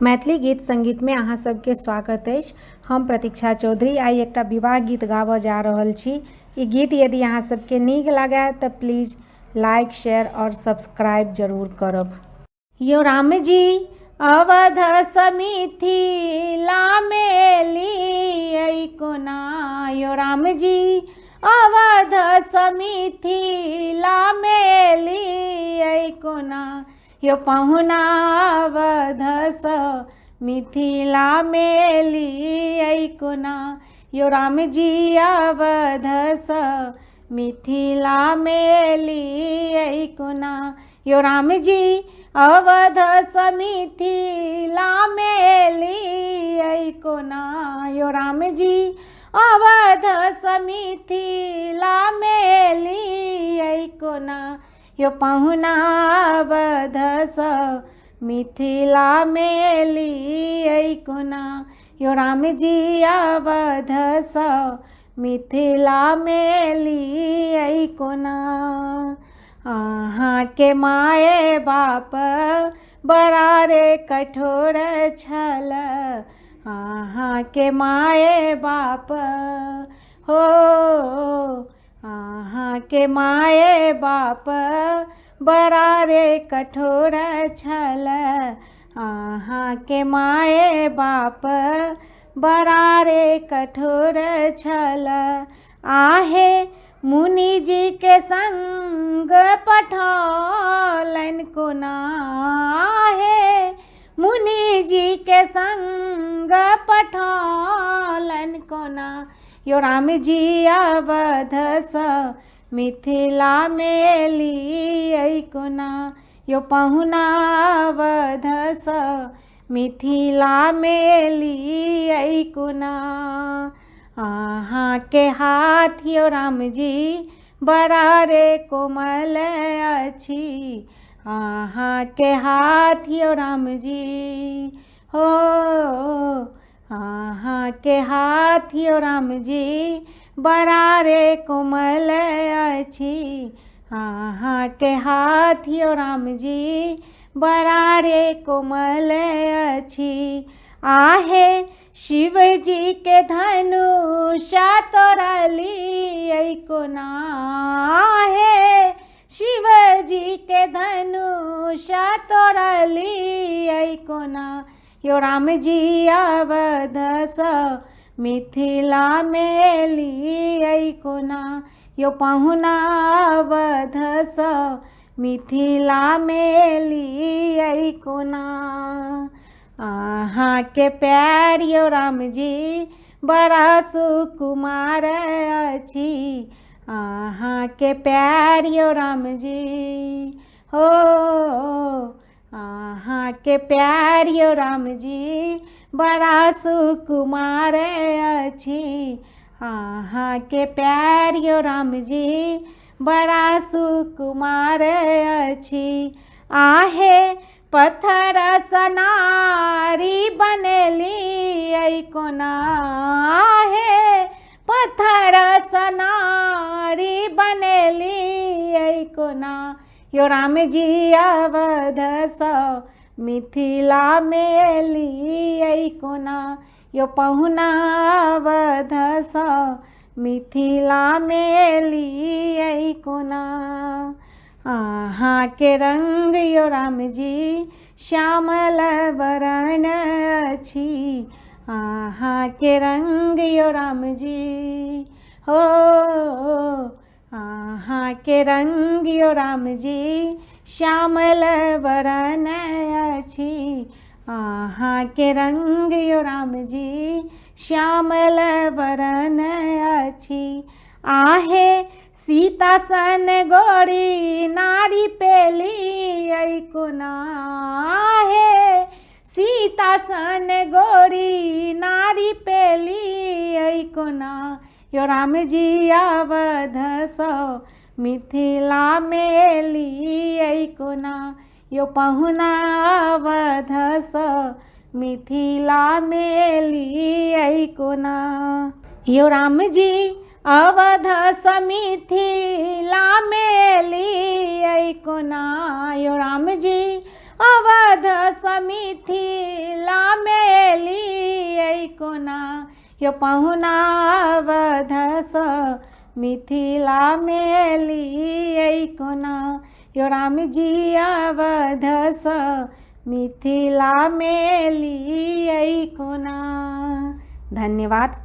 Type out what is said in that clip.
मैथिली गीत संगीत में अहाँ सबके स्वागत अछि। हम प्रतीक्षा चौधरी आइ एकटा विवाह गीत गाबऽ जा रहल छी। ई गीत यदि अहाँ सबके नीक लागय तऽ प्लीज लाइक शेयर और सब्सक्राइब जरूर करब। यो राम जी अवध मिथिला में एलियै कोना, यो राम जी अवध मिथिला में एलियै कोना, यो पहुना अवध मिथिला में एलियै कोना, यो राम जी अवध मिथिला में एलियै कोना, यो राम जी अवध मिथिला में एलियै कोना, यो राम जी अवध मिथिला में एलियै कोना, यो पहुना अवध मिथिला में एलियै कोना, यो राम जी अवध मिथिला में एलियै कोना। अहाँ के माए बाप बड़ा रे कठोर छल, अहाँ के माए बाप हो, अहाँ के माए बाप बड़ा रे कठोर छल, अहाँ के माए बाप बड़ा रे कठोर छल, आहे मुनि जी के संग पठौलनि कोना, आहे मुनि जी के संग पठौलनि कोना, यो राम जी अवध मिथिला में एलियै कोना, यो पहुना अवध मिथिला में एलियै कोना। अहाँ के हाथ यो राम जी बड़ा रे कोमल अछि, अहाँ के हाथ यो राम जी हो, अहाँ के हाथ यो राम जी बड़ा रे कोमल अछि, अहाँ के हाथ यो राम जी बड़ा रे कोमल अछि, आहे शिव जी के धनुषा तोड़लियै कोना, आहे शिव जी के धनुषा तोड़लियै कोना, यो राम जी अवध मिथिला में एलियै कोना, यो पहुना अवध मिथिला में एलियै कोना। अहाँ के पैर यो राम जी बड़ा सुकुमार अछि, अहाँ के पैर यो राम जी हो, अहाँ के पैर यो राम जी बड़ा सुकुमार अछि, अहाँ के पैर यो राम जी बड़ा सुकुमार अछि, आहे पत्थर सनारी बनेलियै कोना, आहे पत्थर सनारी बनेलियै कोना, यो राम जी अवध मिथिला में एलियै कोना, यो पहुना अवध मिथिला में एलियै कोना। अहाँ के रंग यो राम जी श्यामल वरण अछि, अहाँ के रंग यो राम जी हो, अहाँ के रंग यो राम जी श्यामल वरण अछि, अहाँ के रंग यो राम जी श्यामल वरण अछि, आहे सीता सन गोरी नारी पेलियै कोना, आहे सीता सन गोरी नारी पेलियै कोना, यो राम जी अवध मिथिला में एलियै कोना, यो पहुना अवध मिथिला में एलियै कोना, यो राम जी अवध मिथिला में एलियै कोना, यो राम जी अवध मिथिला कोना यो पहुना अवधस मिथिला में लियै कोना यो राम जी अवधस मिथिला में लियै कोना। धन्यवाद।